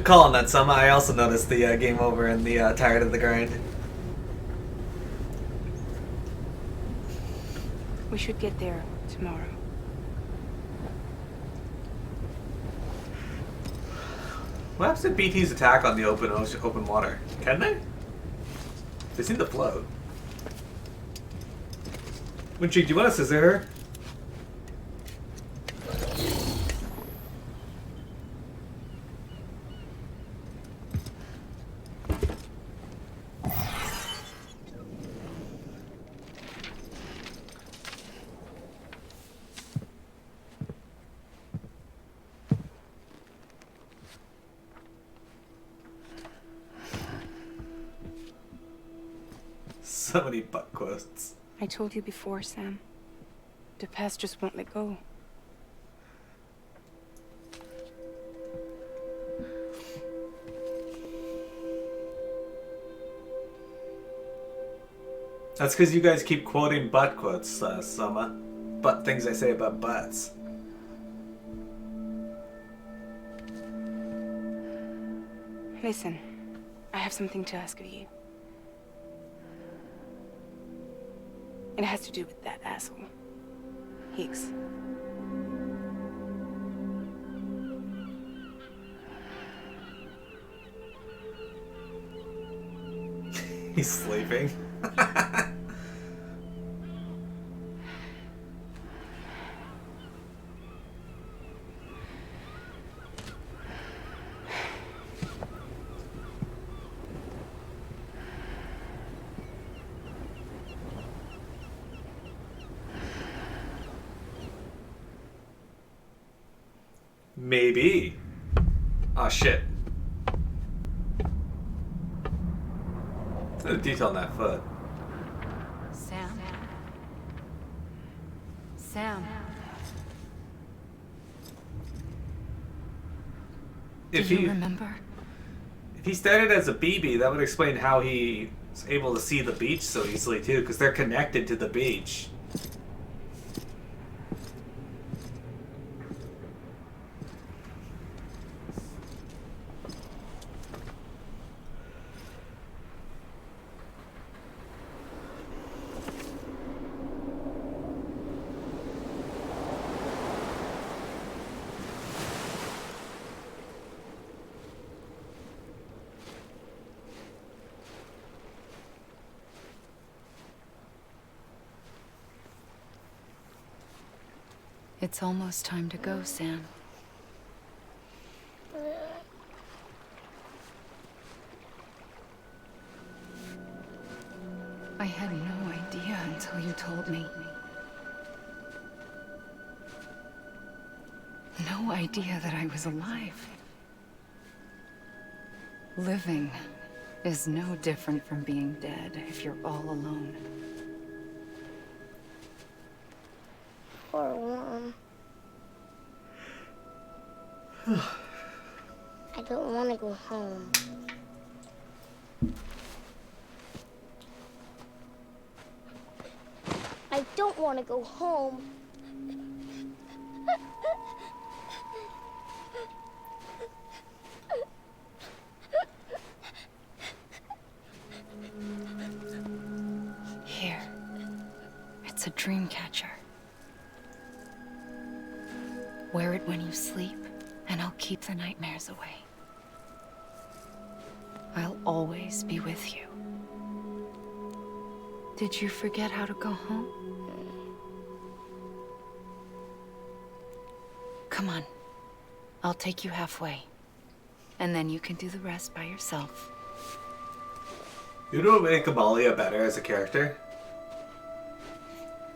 call on that, Summer. I also noticed the game over and the tired of the grind. We should get there tomorrow. What happens to BT's attack on the open ocean, open water? Can they? They seem to float. Winchig, do you want to scissor her? So many butt quotes. I told you before, Sam. The past just won't let go. That's because you guys keep quoting butt quotes, Summer. But things I say about butts. Listen, I have something to ask of you. It has to do with that asshole, Higgs. He's sleeping. Maybe. Oh shit. Look at the detail on that foot. Sam? Sam? Do you remember? If he started as a BB, that would explain how he was able to see the beach so easily too, because they're connected to the beach. It's almost time to go, Sam. I had no idea until you told me. No idea that I was alive. Living is no different from being dead if you're all alone. Poor Mom. I don't want to go home. I don't want to go home. Here. It's a dream catcher. Wear it when you sleep, and I'll keep the nightmares away. I'll always be with you. Did you forget how to go home? Come on. I'll take you halfway. And then you can do the rest by yourself. You know what would make Amalia better as a character?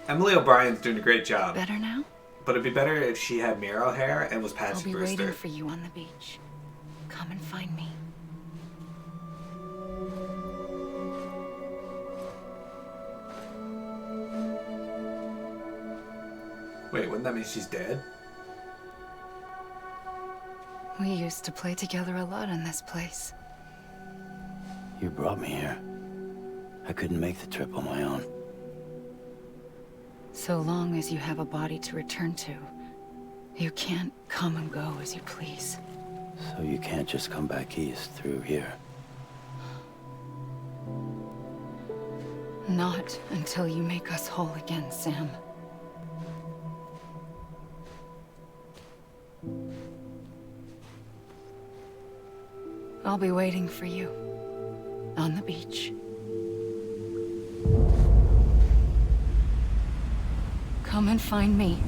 Emily O'Brien's doing a great job. Better now? But it'd be better if she had Mearow hair and was Patsy I'll be Brewster. waiting for you on the beach. Come and find me. Wait, wouldn't that mean she's dead? We used to play together a lot in this place. You brought me here. I couldn't make the trip on my own. So long as you have a body to return to, you can't come and go as you please. So you can't just come back east through here. Not until you make us whole again, Sam. I'll be waiting for you on the beach. Come and find me.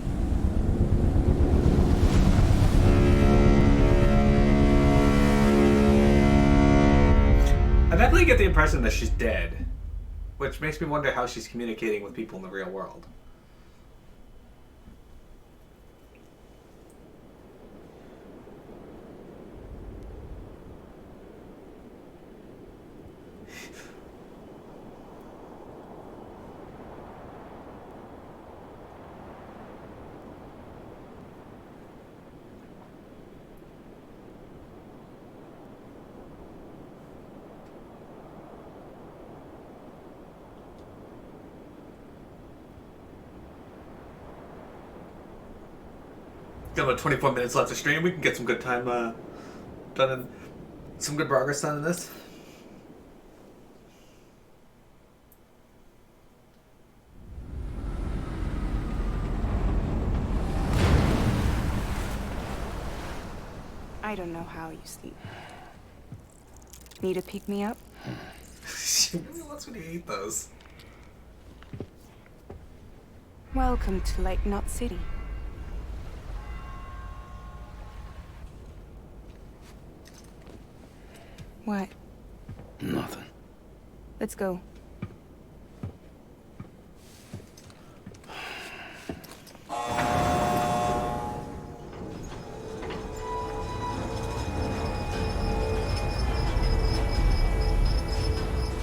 I definitely get the impression that she's dead, which makes me wonder how she's communicating with people in the real world. Got about 24 minutes left to stream. We can get some good time done and some good progress done in this. I don't know how you sleep. Need to pick me up? She really wants me to eat those. Welcome to Lake Knot City. What? Nothing. Let's go.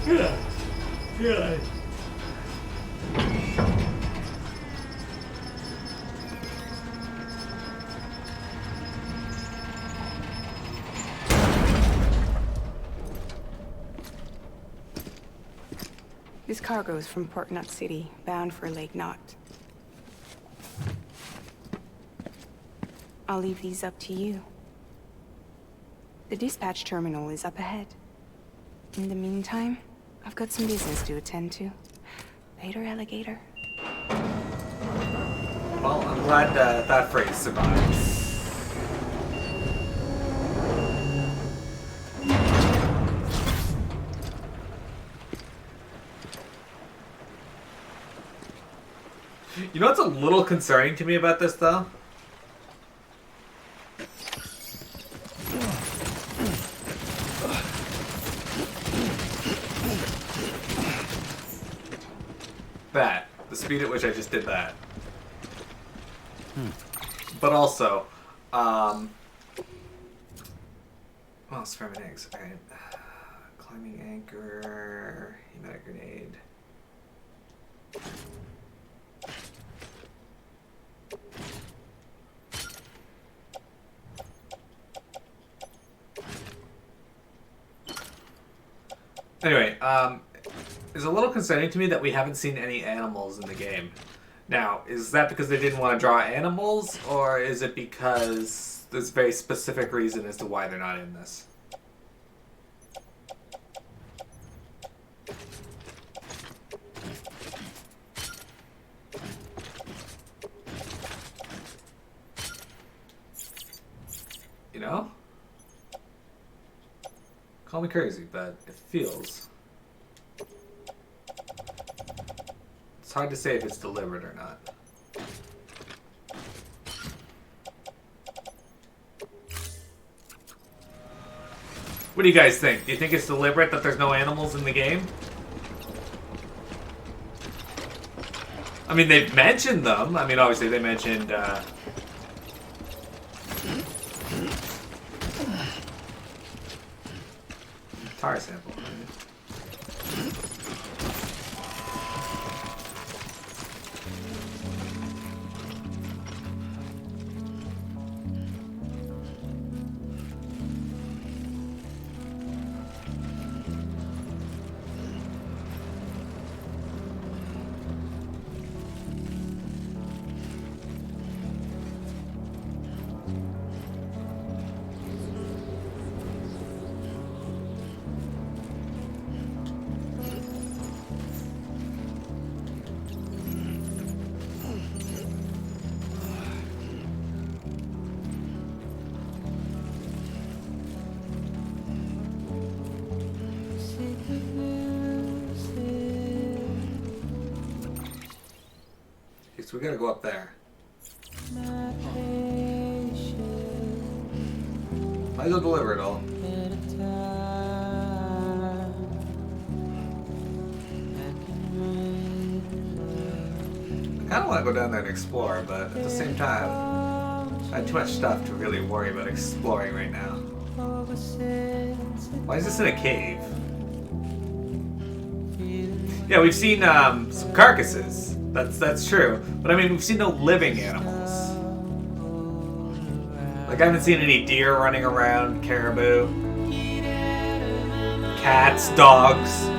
Yeah. This cargo is from Port Knot City, bound for Lake Knot. I'll leave these up to you. The dispatch terminal is up ahead. In the meantime, I've got some business to attend to. Later, alligator. Well, I'm glad that phrase survives. You know what's a little concerning to me about this, though? The speed at which I just did that. But also, well, sperming eggs. Alright. Climbing anchor, hematic grenade. Anyway, it's a little concerning to me that we haven't seen any animals in the game. Now, is that because they didn't want to draw animals, or is it because there's a very specific reason as to why they're not in this? You know? Call me crazy, but it feels... It's hard to say if it's deliberate or not. What do you guys think? Do you think it's deliberate that there's no animals in the game? I mean, they've mentioned them. I mean, obviously they mentioned, tire sample. so we gotta go up there. Might as well deliver it all. I kind of want to go down there and explore, but at the same time, I have too much stuff to really worry about exploring right now. Why is this in a cave? Yeah, we've seen some carcasses. That's true. But I mean, we've seen no living animals. Like, I haven't seen any deer running around, caribou, cats, dogs,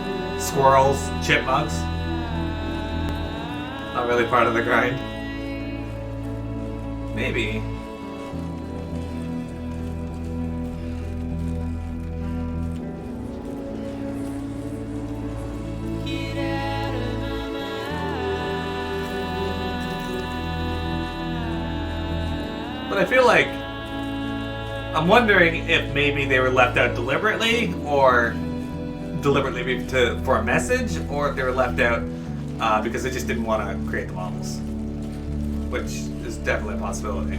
squirrels, chipmunks. Not really part of the grind. Maybe. But I feel like I'm wondering if maybe they were left out deliberately, or deliberately for a message, or if they were left out because they just didn't want to create the models, which is definitely a possibility.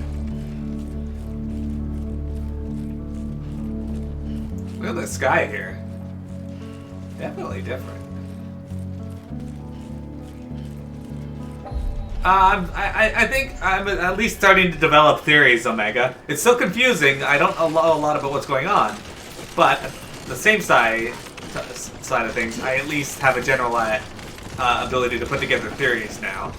Look at the sky here. Definitely different. I think I'm at least starting to develop theories, Omega. It's so confusing, I don't know a lot about what's going on. But the same side of things, I at least have a general ability to put together theories now.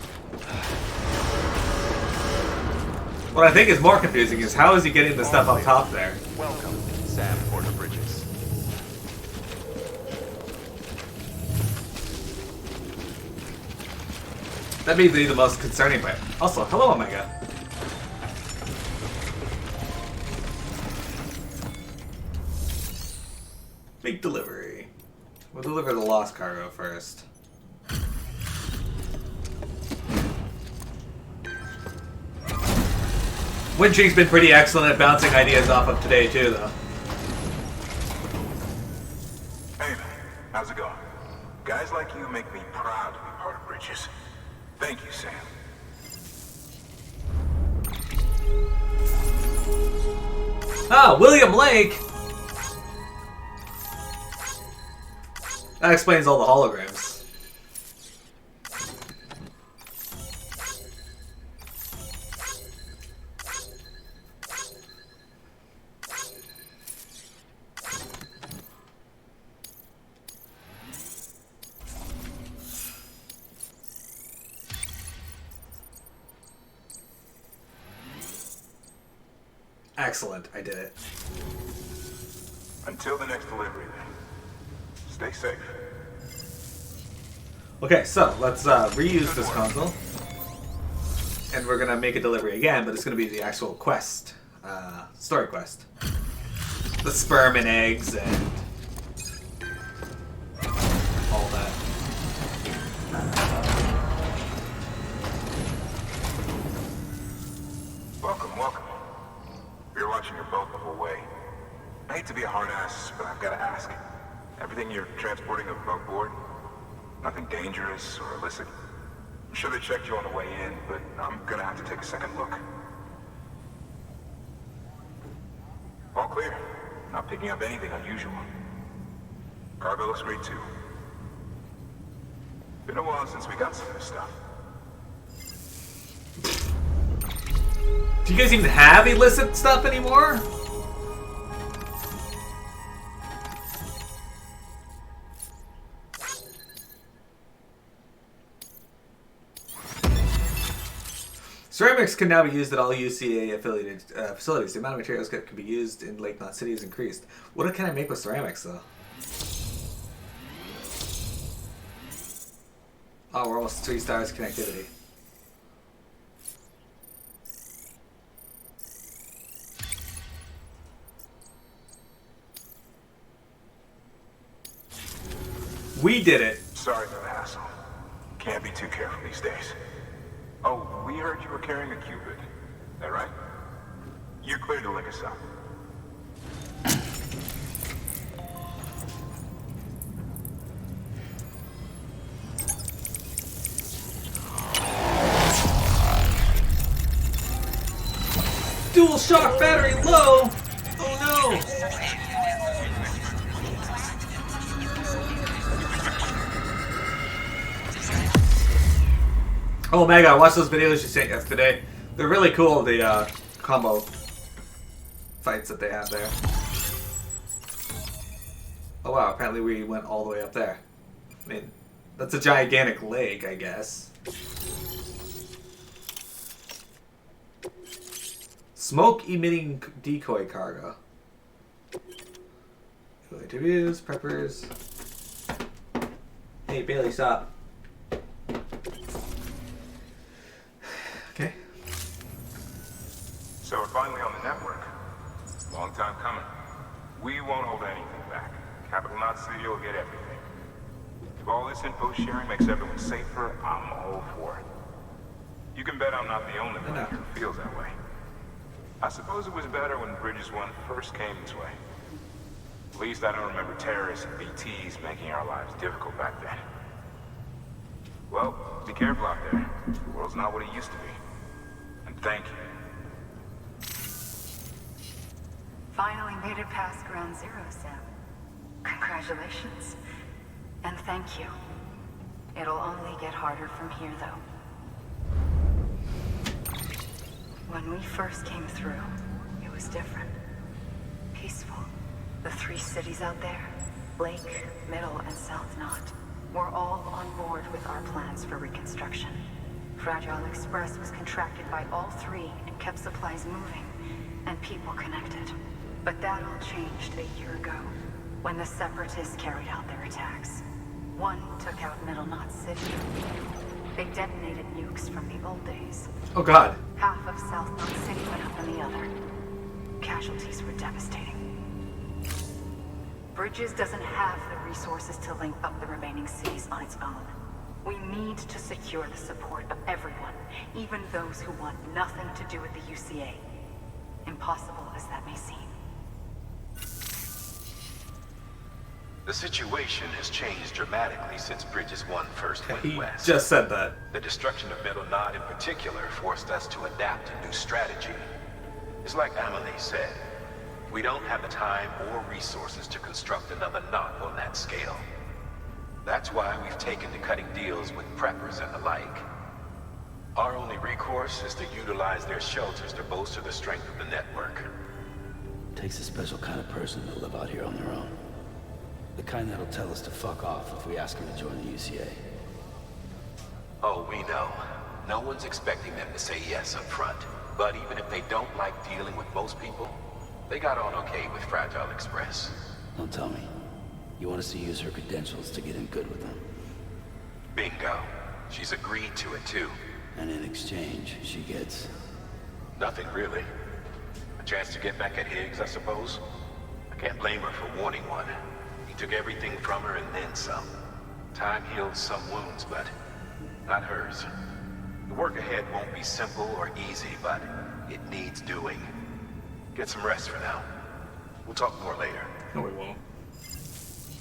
What I think is more confusing is how is he getting the stuff up top there? Welcome, Sam Porter Bridges. That may be the most concerning part. Also, hello, Omega. Big delivery. We'll deliver the lost cargo first. Wintry's been pretty excellent at bouncing ideas off of today, too, though. Hey, man. How's it going? Guys like you make me proud to be part of Bridges. Thank you, Sam. Ah, William Lake! That explains all the holograms. Excellent, I did it. Until the next delivery, then. Stay safe. Okay, so let's reuse this console. And we're gonna make a delivery again, but it's gonna be the actual quest. Story quest. The sperm and eggs and all that. Welcome, welcome. You're watching your boat the whole way. I hate to be a hard ass, but I've got to ask. Everything you're transporting above board? Nothing dangerous or illicit? I'm sure they checked you on the way in, but I'm gonna have to take a second look. All clear. Not picking up anything unusual. Cargo looks great too. Been a while since we got some of this stuff. Do you guys even have illicit stuff anymore? Ceramics can now be used at all UCA affiliated facilities. The amount of materials that can be used in Lake Knot City has increased. What can I make with ceramics, though? Oh, we're almost 3 stars connectivity. We did it. Sorry for the hassle. Can't be too careful these days. Oh, we heard you were carrying a Cupid. Is that right? You're clear to lick us up. Dual shock battery low! Oh no! Oh my god, watch those videos you sent yesterday. They're really cool, the combo fights that they have there. Oh wow, apparently we went all the way up there. I mean, that's a gigantic lake, I guess. Smoke emitting decoy cargo. Interviews, preppers. Hey Bailey, stop. Okay. So we're finally on the network. Long time coming. We won't hold anything back. Capital Knot City will get everything. If all this info sharing makes everyone safer, I'm all for it. You can bet I'm not the only one who feels that way. I suppose it was better when Bridges 1 first came this way. At least I don't remember terrorists and BTs making our lives difficult back then. Well, be careful out there. The world's not what it used to be. And thank you. Finally made it past Ground Zero, Sam. Congratulations. And thank you. It'll only get harder from here, though. When we first came through, it was different. Peaceful. The 3 cities out there, Lake, Middle, and South Knot, were all on board with our plans for reconstruction. Fragile Express was contracted by all 3 and kept supplies moving, and people connected. But that all changed a year ago, when the Separatists carried out their attacks. One took out Middle Knot City. They detonated nukes from the old days. Oh god. Half of South Knot City went up in the other. Casualties were devastating. Bridges doesn't have the resources to link up the remaining cities on its own. We need to secure the support of everyone, even those who want nothing to do with the UCA. Impossible as that may seem. The situation has changed dramatically since Bridges 1 first went He west. just said that. The destruction of Middle Knot in particular forced us to adapt a new strategy. It's like Amelie said, we don't have the time or resources to construct another knot on that scale. That's why we've taken to cutting deals with preppers and the like. Our only recourse is to utilize their shelters to bolster the strength of the network. Takes a special kind of person to live out here on their own. The kind that'll tell us to fuck off if we ask her to join the UCA. Oh, we know. No one's expecting them to say yes up front. But even if they don't like dealing with most people, they got on okay with Fragile Express. Don't tell me. You want us to use her credentials to get in good with them. Bingo. She's agreed to it too. And in exchange, she gets... Nothing really. A chance to get back at Higgs, I suppose. I can't blame her for wanting one. He took everything from her and then some. Time heals some wounds, but not hers. The work ahead won't be simple or easy, but it needs doing. Get some rest for now. We'll talk more later. No, we won't.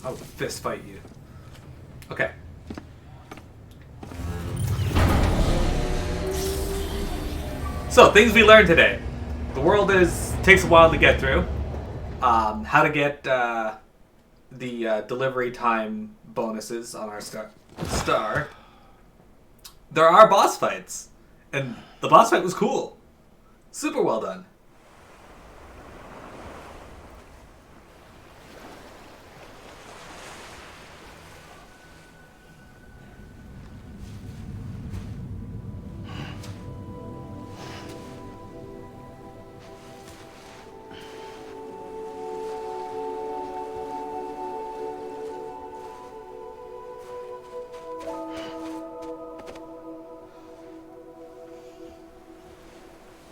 I will fist fight you. Okay. So, things we learned today. The world takes a while to get through. How to get the delivery time bonuses on our star. There are boss fights. And the boss fight was cool. Super well done.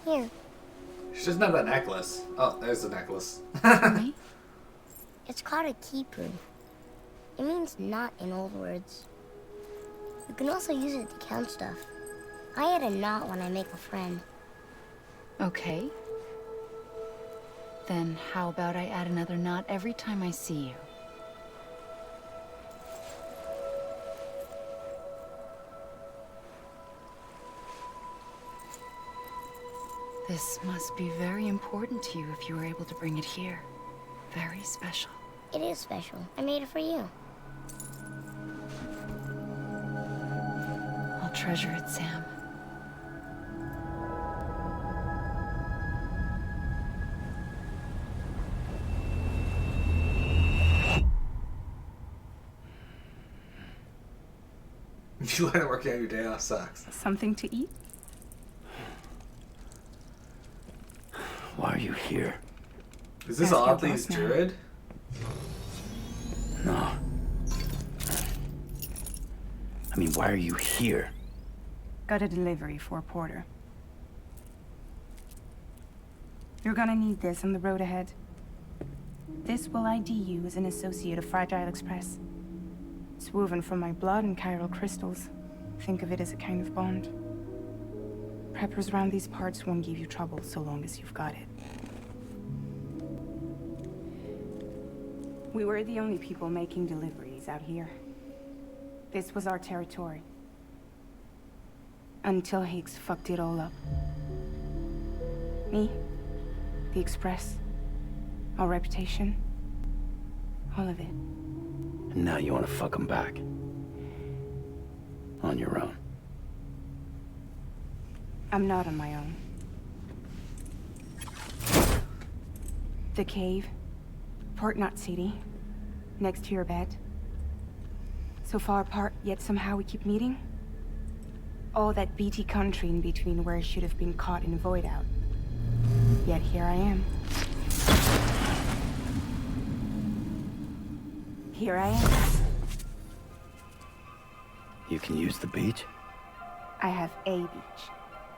Here. She doesn't have that necklace. Oh, there's the necklace. Me? It's called a keeper. It means knot in old words. You can also use it to count stuff. I add a knot when I make a friend. Okay. Then how about I add another knot every time I see you? This must be very important to you if you were able to bring it here. Very special. It is special. I made it for you. I'll treasure it, Sam. You let it working on your day off sucks. Something to eat? Why are you here? Is this Ask your Audley's boss now. druid? No. I mean, why are you here? Got a delivery for a porter. You're gonna need this on the road ahead. This will ID you as an associate of Fragile Express. It's woven from my blood and chiral crystals. Think of it as a kind of bond. Preppers around these parts won't give you trouble so long as you've got it. We were the only people making deliveries out here. This was our territory. Until Higgs fucked it all up. Me, the Express, our reputation, all of it. And now you want to fuck them back. On your own. I'm not on my own. The cave, Port Knot City, next to your bed. So far apart, yet somehow we keep meeting. All that BT country in between where I should have been caught in void out. Yet here I am. Here I am. You can use the beach? I have a beach.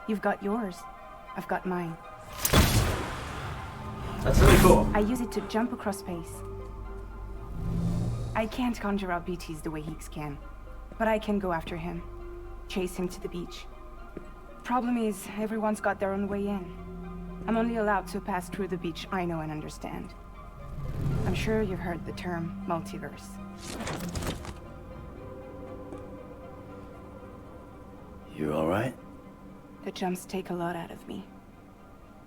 You've got yours. I've got mine. That's really cool. I use it to jump across space. I can't conjure up BTs the way Higgs can, but I can go after him. Chase him to the beach. Problem is, everyone's got their own way in. I'm only allowed to pass through the beach I know and understand. I'm sure you've heard the term multiverse. You alright? The jumps take a lot out of me.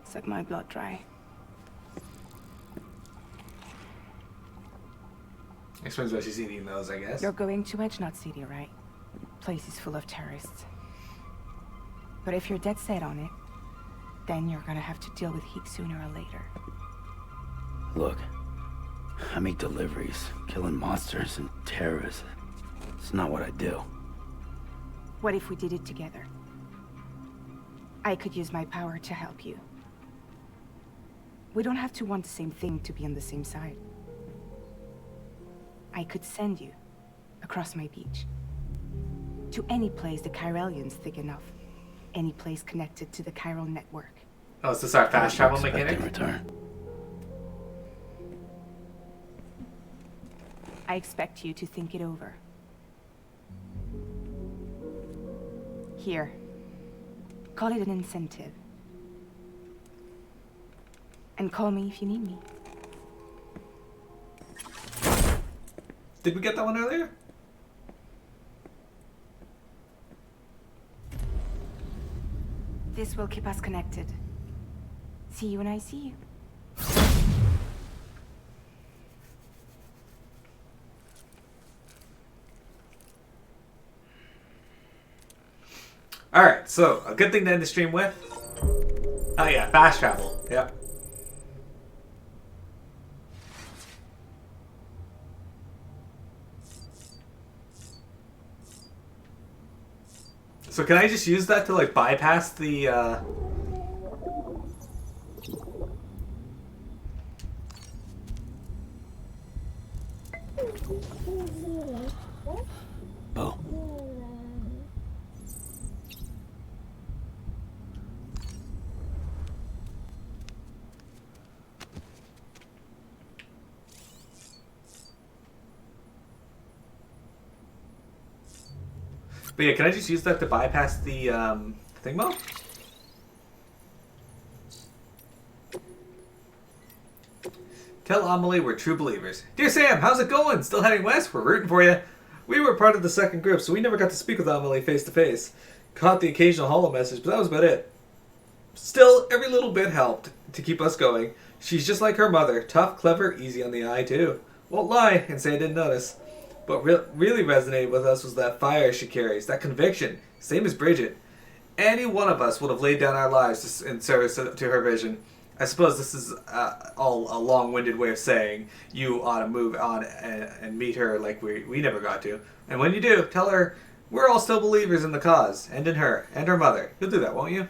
Suck my blood dry. Explains why she's eating those, I guess. You're going to Edge Knot City, right? Place is full of terrorists. But if you're dead set on it, then you're gonna have to deal with Higgs sooner or later. Look, I make deliveries, killing monsters and terrorists. It's not what I do. What if we did it together? I could use my power to help you. We don't have to want the same thing to be on the same side. I could send you across my beach. To any place the Chiralian's thick enough. Any place connected to the chiral network. Oh, is this our fast travel Expect in mechanic? return. I expect you to think it over. Here. Call it an incentive. And call me if you need me. Did we get that one earlier? This will keep us connected. See you when I see you. Alright, so a good thing to end the stream with. Oh yeah, fast travel. Yep. So can I just use that to like bypass the Oh. But yeah, can I just use that to bypass the thingo? Tell Amelie we're true believers. Dear Sam, how's it going? Still heading west? We're rooting for you. We were part of the second group, so we never got to speak with Amelie face to face. Caught the occasional holo message, but that was about it. Still, every little bit helped to keep us going. She's just like her mother, tough, clever, easy on the eye too. Won't lie and say I didn't notice. What really resonated with us was that fire she carries, that conviction, same as Bridget. Any one of us would have laid down our lives in service to her vision. I suppose this is all a long-winded way of saying you ought to move on and meet her like we never got to. And when you do, tell her we're all still believers in the cause, and in her, and her mother. You'll do that, won't you?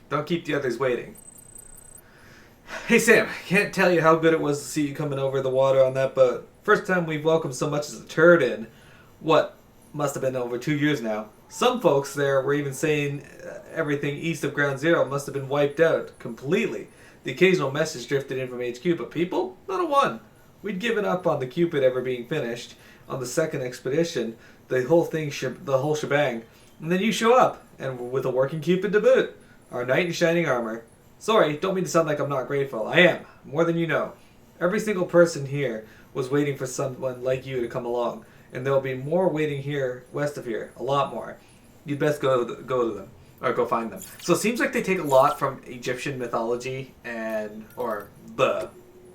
Don't keep the others waiting. Hey Sam, can't tell you how good it was to see you coming over the water on that boat. First time we've welcomed so much as a turd in, what, must have been over 2 years now. Some folks there were even saying everything east of Ground Zero must have been wiped out completely. The occasional message drifted in from HQ, but people? Not a one. We'd given up on the Cupid ever being finished. On the second expedition, the whole shebang. And then you show up, and with a working Cupid to boot. Our knight in shining armor. Sorry, don't mean to sound like I'm not grateful. I am, more than you know. Every single person here was waiting for someone like you to come along. And there will be more waiting here, west of here. A lot more. You'd best go to them. Or go find them. So it seems like they take a lot from Egyptian mythology or the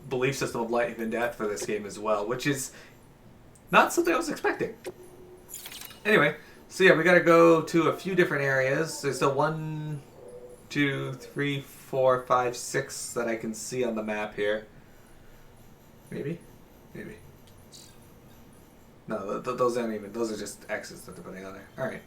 belief system of life and death for this game as well. Which is not something I was expecting. Anyway, so yeah, we gotta go to a few different areas. There's still 1, 2, 3, 4, 5, 6 that I can see on the map here. Maybe? Maybe. No, those aren't even. Those are just X's that they're putting on there. Alright.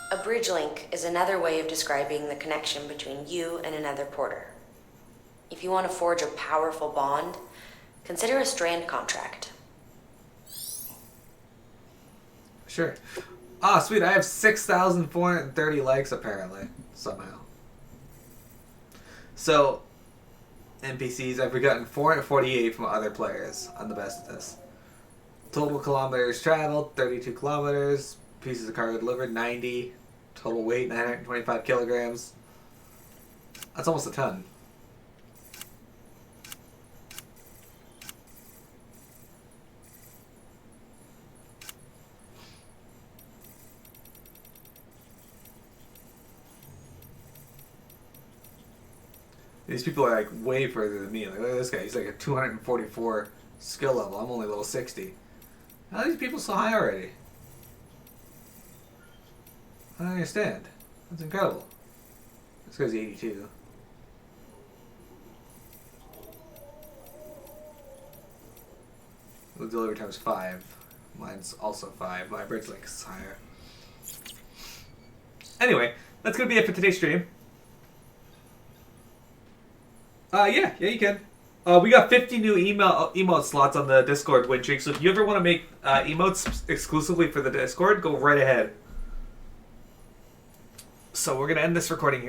A bridge link is another way of describing the connection between you and another porter. If you want to forge a powerful bond, consider a strand contract. Sure. Ah, sweet. I have 6,430 likes apparently. Somehow. So, NPCs, I've gotten 448 from other players on the best of this. Total kilometers traveled, 32 kilometers. Pieces of cargo delivered, 90. Total weight, 925 kilograms. That's almost a ton. These people are like way further than me. Like, look at this guy. He's like a 244 skill level. I'm only level 60. How are these people so high already? I don't understand. That's incredible. This guy's 82. The delivery time's 5. Mine's also 5. My bridge link is higher. Anyway, that's going to be it for today's stream. Yeah, you can. We got 50 new emote slots on the Discord win streak, so if you ever want to make emotes exclusively for the Discord, go right ahead. So we're going to end this recording here.